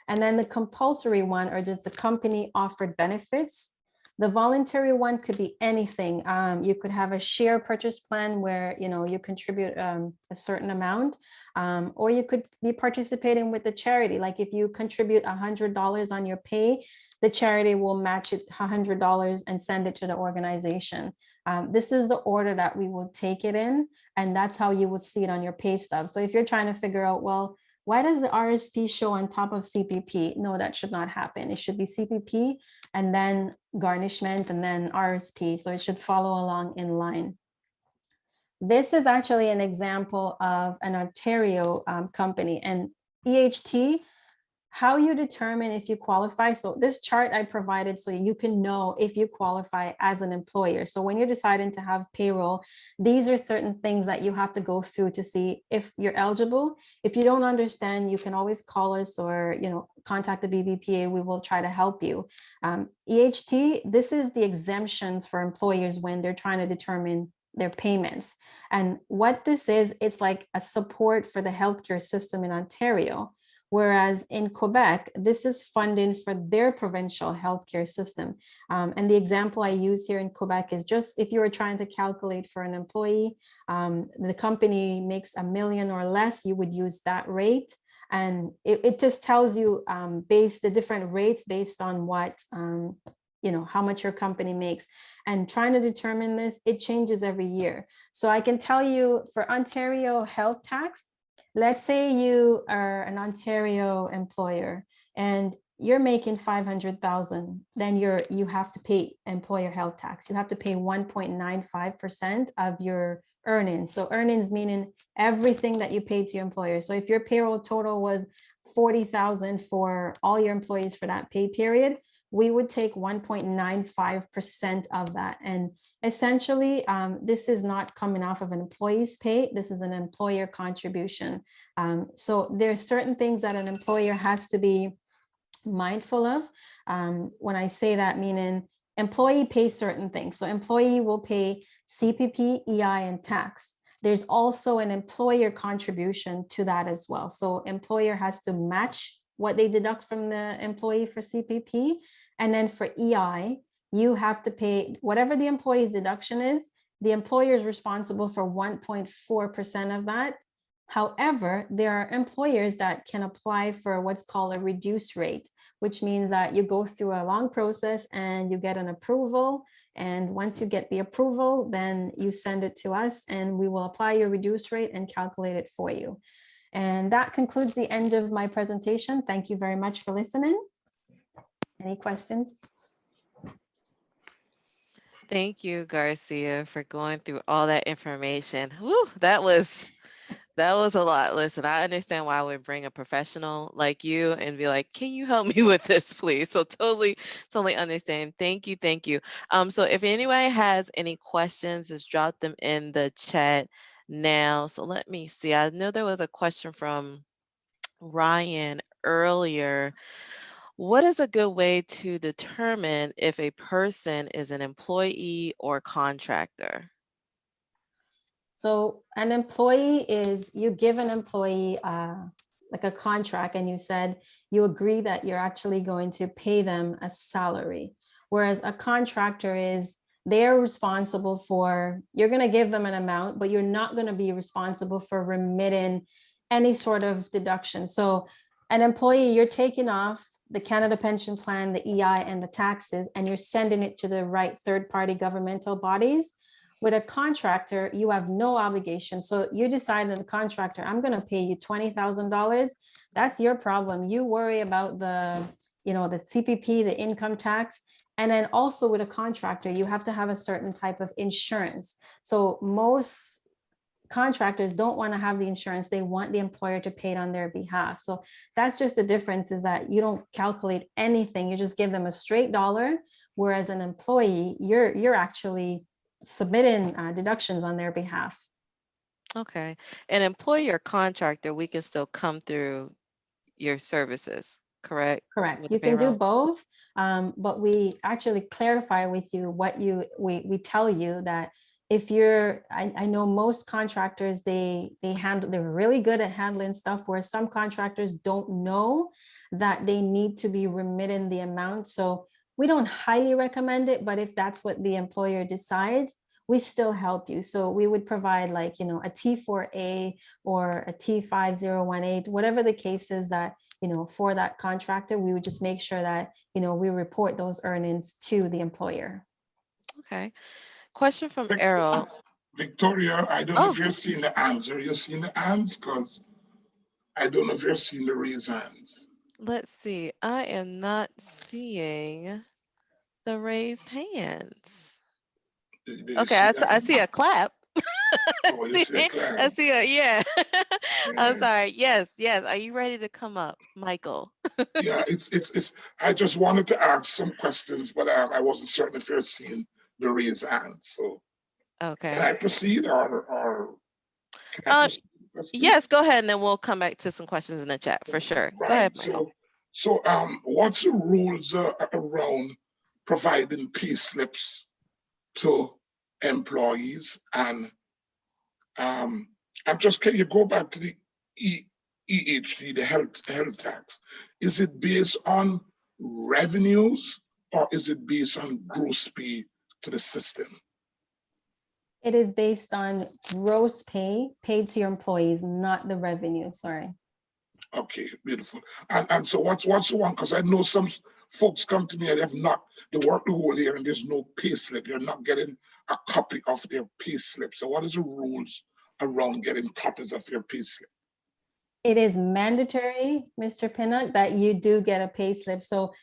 [SPEAKER 5] And then the compulsory one, or just the company offered benefits. The voluntary one could be anything. You could have a share purchase plan where you contribute a certain amount, or you could be participating with the charity. Like if you contribute $100 on your pay, the charity will match it $100 and send it to the organization. This is the order that we will take it in, and that's how you would see it on your pay stub. So if you're trying to figure out, well, why does the RRSP show on top of CPP? No, that should not happen. It should be CPP and then garnishment and then RRSP. So it should follow along in line. This is actually an example of an Ontario company, and EHT, how you determine if you qualify. So this chart I provided so you can know if you qualify as an employer. So when you're deciding to have payroll, these are certain things that you have to go through to see if you're eligible. If you don't understand, you can always call us or contact the BBPA. We will try to help you. EHT, this is the exemptions for employers when they're trying to determine their payments. And what this is, it's like a support for the healthcare system in Ontario. Whereas in Quebec, this is funding for their provincial healthcare system. And the example I use here in Quebec is just if you were trying to calculate for an employee, the company makes $1 million or less, you would use that rate. And it just tells you the different rates based on what, how much your company makes. And trying to determine this, it changes every year. So I can tell you for Ontario health tax, let's say you are an Ontario employer and you're making 500,000, then you have to pay employer health tax. You have to pay 1.95% of your earnings. So earnings meaning everything that you pay to your employer. So if your payroll total was 40,000 for all your employees for that pay period, we would take 1.95% of that. And essentially, this is not coming off of an employee's pay. This is an employer contribution. So there are certain things that an employer has to be mindful of. When I say that, meaning employee pays certain things. So employee will pay CPP, EI, and tax. There's also an employer contribution to that as well. So employer has to match what they deduct from the employee for CPP. And then for EI, you have to pay whatever the employee's deduction is. The employer is responsible for 1.4% of that. However, there are employers that can apply for what's called a reduced rate, which means that you go through a long process and you get an approval. And once you get the approval, then you send it to us and we will apply your reduced rate and calculate it for you. And that concludes the end of my presentation. Thank you very much for listening. Any questions?
[SPEAKER 4] Thank you, Garcia, for going through all that information. Whew, that was a lot. Listen, I understand why I would bring a professional like you and be like, can you help me with this, please? So totally understand. Thank you. So if anyone has any questions, just drop them in the chat now. So let me see. I know there was a question from Ryan earlier. What is a good way to determine if a person is an employee or contractor?
[SPEAKER 5] So an employee is, you give an employee like a contract and you said you agree that you're actually going to pay them a salary. Whereas a contractor is, they're responsible for, you're going to give them an amount, but you're not going to be responsible for remitting any sort of deduction. So an employee, you're taking off the Canada Pension Plan, the EI, and the taxes, and you're sending it to the right third-party governmental bodies. With a contractor, you have no obligation. So you decide as a contractor, I'm going to pay you $20,000. That's your problem. You worry about the CPP, the income tax, And then also with a contractor, you have to have a certain type of insurance. So most contractors don't want to have the insurance. They want the employer to pay it on their behalf. So that's just the difference, is that you don't calculate anything. You just give them a straight dollar. Whereas an employee, you're actually submitting deductions on their behalf.
[SPEAKER 4] Okay. An employer contractor, we can still come through your services, correct?
[SPEAKER 5] Correct.
[SPEAKER 4] With
[SPEAKER 5] You
[SPEAKER 4] the
[SPEAKER 5] can do
[SPEAKER 4] payroll?
[SPEAKER 5] both, but we actually clarify with you what we tell you that if you're, I know most contractors, they're really good at handling stuff, where some contractors don't know that they need to be remitting the amount. So we don't highly recommend it, but if that's what the employer decides, we still help you. So we would provide, like, a T4A or a T5018, whatever the case is, that for that contractor, we would just make sure that, we report those earnings to the employer.
[SPEAKER 4] Okay. Question from Errol.
[SPEAKER 3] Victoria, I don't know
[SPEAKER 4] Oh,
[SPEAKER 3] if you're seeing the answer. You're seeing the hands, because I don't know if you're seeing the raised hands.
[SPEAKER 4] let's see. I am not seeing the raised hands.
[SPEAKER 3] Do you
[SPEAKER 4] Okay,
[SPEAKER 3] see
[SPEAKER 4] I
[SPEAKER 3] that?
[SPEAKER 4] see a clap.
[SPEAKER 3] Oh, you see a
[SPEAKER 4] I
[SPEAKER 3] clap.
[SPEAKER 4] see a, yeah. I'm
[SPEAKER 3] Yeah.
[SPEAKER 4] sorry. Yes, yes. Are you ready to come up, Michael?
[SPEAKER 3] Yeah, it's. I just wanted to ask some questions, but I wasn't certain if you're seeing the raised hands. So can
[SPEAKER 4] Okay.
[SPEAKER 3] I proceed, or can I
[SPEAKER 4] Uh,
[SPEAKER 3] proceed with the question?
[SPEAKER 4] yes, go ahead, and then we'll come back to some questions in the chat for sure. Go ahead,
[SPEAKER 3] Right.
[SPEAKER 4] Michael.
[SPEAKER 3] So what's the rules around providing pay slips to employees? And I'm just, can you go back to the EHT, the health tax? Is it based on revenues, or is it based on gross pay to the system?
[SPEAKER 5] It is based on gross pay paid to your employees, not the revenue. Sorry.
[SPEAKER 3] Okay, beautiful. And so what's the one? Because I know some folks come to me and they work the whole year and there's no pay slip. You're not getting a copy of their pay slip. So what is the rules around getting copies of your pay slip?
[SPEAKER 5] It is mandatory, Mr. Pinnock, that you do get a pay slip. So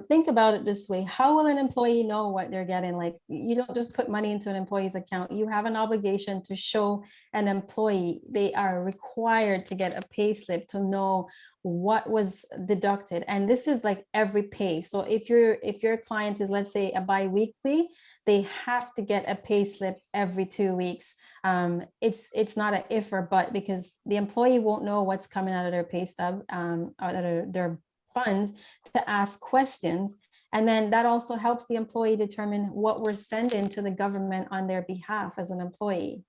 [SPEAKER 5] think about it this way. How will an employee know what they're getting? Like, you don't just put money into an employee's account. You have an obligation to show an employee. They are required to get a pay slip to know what was deducted. And this is like every pay. So if your client is, let's say, a bi-weekly, they have to get a pay slip every 2 weeks. It's not an if or but, because the employee won't know what's coming out of their pay stub or their funds to ask questions. And then that also helps the employee determine what we're sending to the government on their behalf as an employee.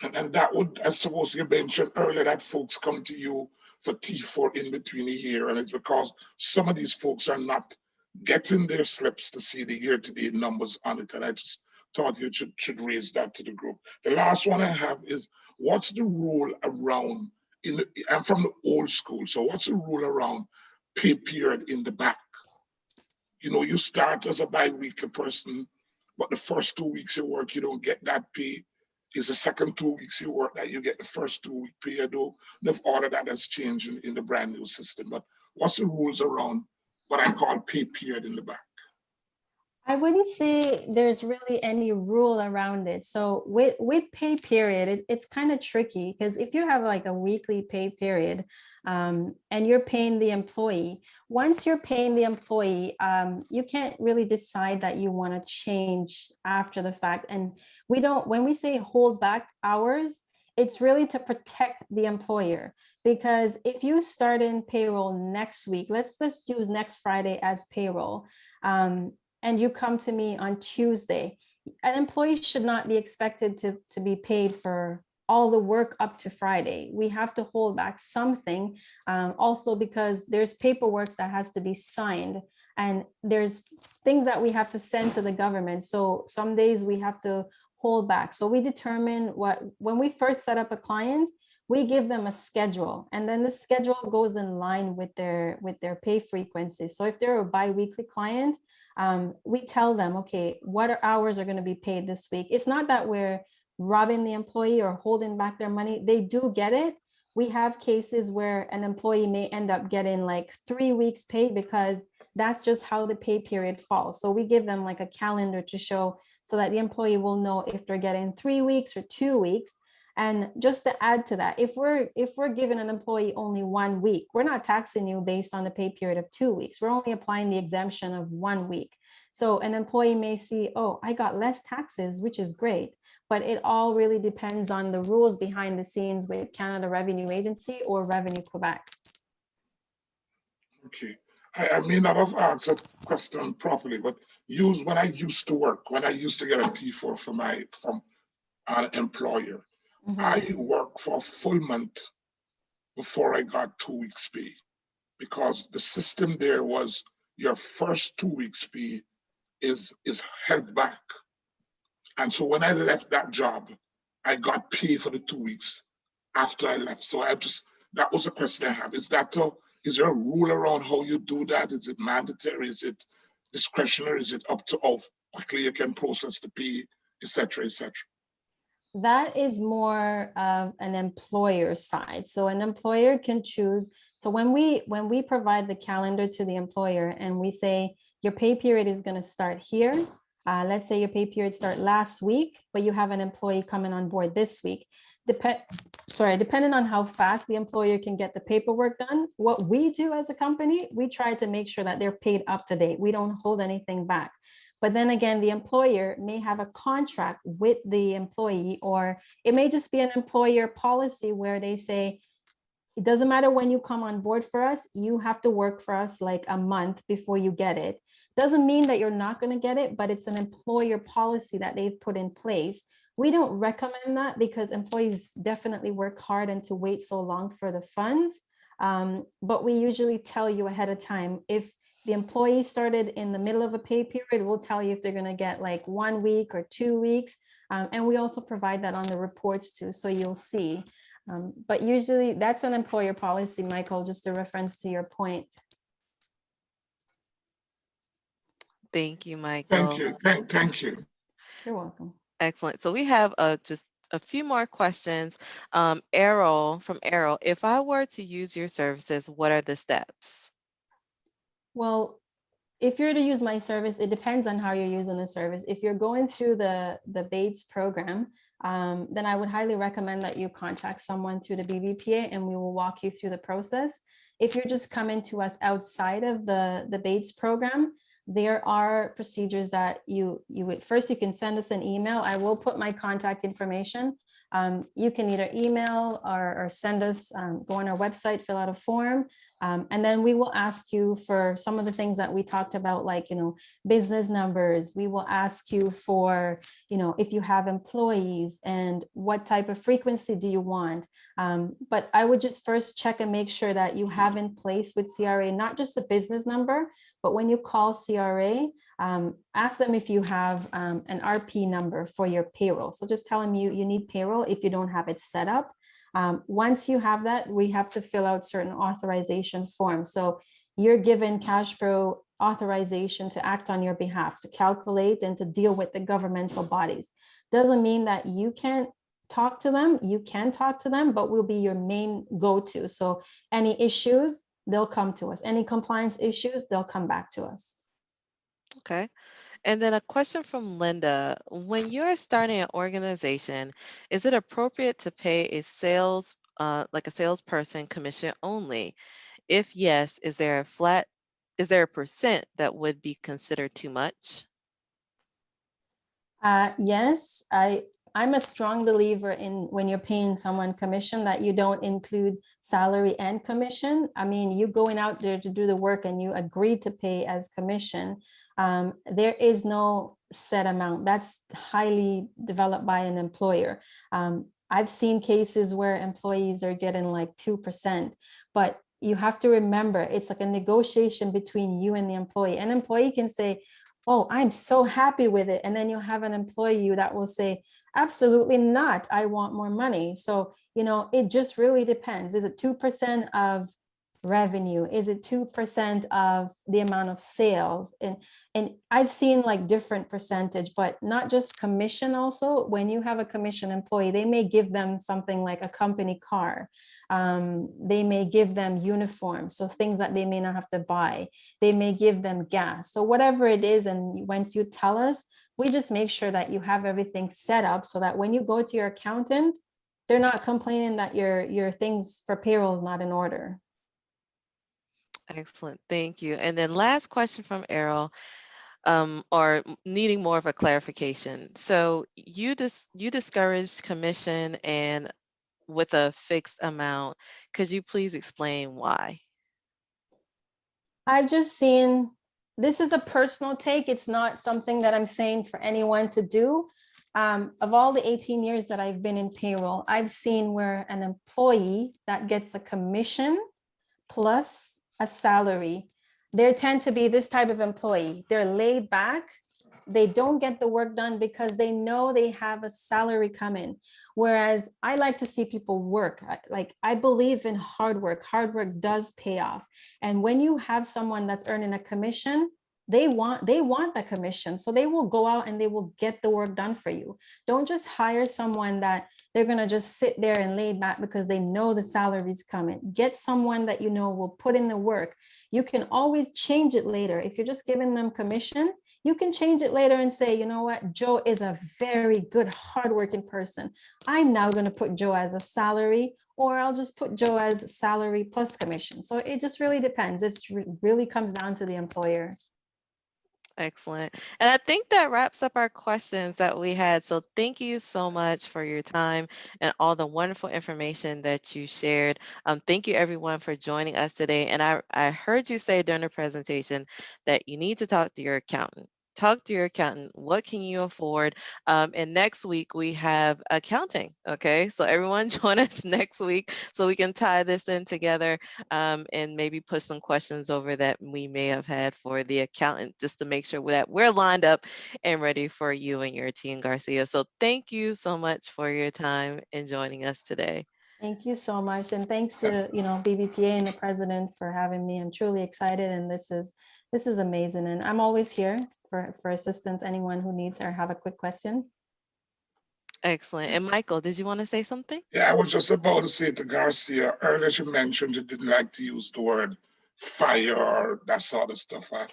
[SPEAKER 3] And that would, I suppose you mentioned earlier that folks come to you for T4 in between a year, and it's because some of these folks are not getting their slips to see the year-to-date numbers on it. And I just thought you should raise that to the group. The last one I have is, what's the rule around, I'm from the old school, so what's the rule around pay period in the back? You start as a bi-weekly person, but the first 2 weeks you work, you don't get that pay. It's the second 2 weeks you work that you get the first 2 week pay. I don't know if all of that has changed in the brand new system, but what's the rules around what I call pay period in the back?
[SPEAKER 5] I wouldn't say there's really any rule around it. So with pay period, it's kind of tricky, because if you have like a weekly pay period and you're paying the employee, once you're paying the employee, you can't really decide that you want to change after the fact. And when we say hold back hours, it's really to protect the employer. Because if you start in payroll next week, let's use next Friday as payroll. And you come to me on Tuesday, an employee should not be expected to be paid for all the work up to Friday. We have to hold back something, also because there's paperwork that has to be signed, and there's things that we have to send to the government. So some days we have to hold back. So we determine when we first set up a client, we give them a schedule, and then the schedule goes in line with their pay frequency. So if they're a bi-weekly client, we tell them, okay, what hours are going to be paid this week? It's not that we're robbing the employee or holding back their money. They do get it. We have cases where an employee may end up getting like 3 weeks paid because that's just how the pay period falls. So we give them like a calendar to show so that the employee will know if they're getting 3 weeks or 2 weeks. And just to add to that, if we're giving an employee only 1 week, we're not taxing you based on the pay period of 2 weeks. We're only applying the exemption of 1 week. So an employee may see, oh, I got less taxes, which is great. But it all really depends on the rules behind the scenes with Canada Revenue Agency or Revenue Quebec.
[SPEAKER 3] Okay. I may not have answered the question properly, but when I used to work, when I used to get a T4 from an employer, I worked for a full month before I got 2 weeks pay, because the system there was your first 2 weeks pay is held back. And so when I left that job, I got paid for the 2 weeks after I left. So that was a question I have. Is there a rule around how you do that? Is it mandatory? Is it discretionary? Is it up to how quickly you can process the pay, et cetera, et cetera?
[SPEAKER 5] That is more of an employer side. So an employer can choose. So when we provide the calendar to the employer and we say your pay period is going to start here, let's say your pay period start last week, but you have an employee coming on board this week. Depending on how fast the employer can get the paperwork done, what we do as a company, we try to make sure that they're paid up to date. We don't hold anything back. But then again, the employer may have a contract with the employee, or it may just be an employer policy where they say, it doesn't matter when you come on board for us, you have to work for us like a month before you get it. Doesn't mean that you're not going to get it, but it's an employer policy that they've put in place. We don't recommend that because employees definitely work hard and to wait so long for the funds. But we usually tell you ahead of time. If the employee started in the middle of a pay period, we'll tell you if they're going to get like 1 week or 2 weeks. And we also provide that on the reports too, so you'll see. But usually that's an employer policy, Michael, just a reference to your point.
[SPEAKER 4] Thank you, Michael.
[SPEAKER 3] Thank you. Thank you.
[SPEAKER 5] You're welcome.
[SPEAKER 4] Excellent. So we have just a few more questions. Errol, if I were to use your services, what are the steps?
[SPEAKER 5] Well, if you're to use my service, it depends on how you're using the service. If you're going through the BAIDS program, then I would highly recommend that you contact someone through the BVPA and we will walk you through the process. If you're just coming to us outside of the BAIDS program, there are procedures that you would first, you can send us an email. I will put my contact information. You can either email or send us, go on our website, fill out a form, and then we will ask you for some of the things that we talked about, like, business numbers. We will ask you for, if you have employees and what type of frequency do you want. But I would just first check and make sure that you have in place with CRA, not just a business number, but when you call CRA, ask them if you have an RP number for your payroll. So just tell them you need payroll if you don't have it set up. Once you have that, we have to fill out certain authorization forms. So you're given CADJPro authorization to act on your behalf, to calculate and to deal with the governmental bodies. Doesn't mean that you can't talk to them. You can talk to them, but we'll be your main go-to. So any issues, they'll come to us. Any compliance issues, they'll come back to us.
[SPEAKER 4] Okay. And then a question from Linda. When you're starting an organization, is it appropriate to pay a salesperson commission only? If yes, is there a percent that would be considered too much?
[SPEAKER 5] Yes, I'm a strong believer in when you're paying someone commission that you don't include salary and commission. I mean, you going out there to do the work and you agree to pay as commission. There is no set amount. That's highly developed by an employer. I've seen cases where employees are getting like 2%, but you have to remember it's like a negotiation between you and the employee. An employee can say, oh, I'm so happy with it. And then you'll have an employee that will say, absolutely not, I want more money. So, it just really depends. Is it 2% of revenue? Is it 2% of the amount of sales? And I've seen like different percentage, but not just commission. Also, when you have a commission employee, they may give them something like a company car. They may give them uniforms, so things that they may not have to buy. They may give them gas. So whatever it is, and once you tell us, we just make sure that you have everything set up so that when you go to your accountant, they're not complaining that your things for payroll is not in order.
[SPEAKER 4] Excellent, thank you. And then last question from Errol, or needing more of a clarification. So you discouraged commission and with a fixed amount. Could you please explain why?
[SPEAKER 5] I've just seen, this is a personal take. It's not something that I'm saying for anyone to do. Of all the 18 years that I've been in payroll, I've seen where an employee that gets a commission plus a salary, there tend to be this type of employee. They're laid back. They don't get the work done because they know they have a salary coming. Whereas I like to see people work. I believe in hard work. Hard work does pay off. And when you have someone that's earning a commission, they want that commission. So they will go out and they will get the work done for you. Don't just hire someone that they're going to just sit there and lay back because they know the salary's coming. Get someone that you know will put in the work. You can always change it later. If you're just giving them commission, you can change it later and say, you know what, Joe is a very good, hardworking person. I'm now going to put Joe as a salary, or I'll just put Joe as salary plus commission. So it just really depends. It really comes down to the employer.
[SPEAKER 4] Excellent. And I think that wraps up our questions that we had. So thank you so much for your time and all the wonderful information that you shared. Thank you everyone for joining us today. And I heard you say during the presentation that you need to talk to your accountant. Talk to your accountant. What can you afford? And next week we have accounting. Okay, so everyone join us next week so we can tie this in together, and maybe push some questions over that we may have had for the accountant, just to make sure that we're lined up and ready for you and your team, Garcia. So thank you so much for your time and joining us today.
[SPEAKER 5] Thank you so much. And thanks to, BBPA and the president for having me. I'm truly excited. And this is amazing. And I'm always here for assistance, anyone who needs or have a quick question.
[SPEAKER 4] Excellent. And Michael, did you want to say something?
[SPEAKER 3] Yeah, I was just about to say to Garcia, earlier you mentioned you didn't like to use the word fire or that sort of stuff. A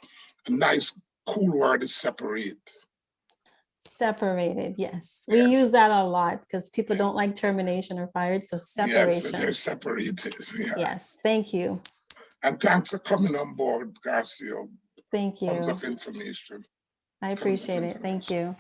[SPEAKER 3] nice, cool word is separate.
[SPEAKER 5] Separated, yes. We use that a lot because people don't like termination or fired, so separation.
[SPEAKER 3] Yes, they're separated. Yeah.
[SPEAKER 5] Yes, thank you.
[SPEAKER 3] And thanks for coming on board, Garcia.
[SPEAKER 5] Thank you.
[SPEAKER 3] Tons of information.
[SPEAKER 5] I appreciate it. Thank you.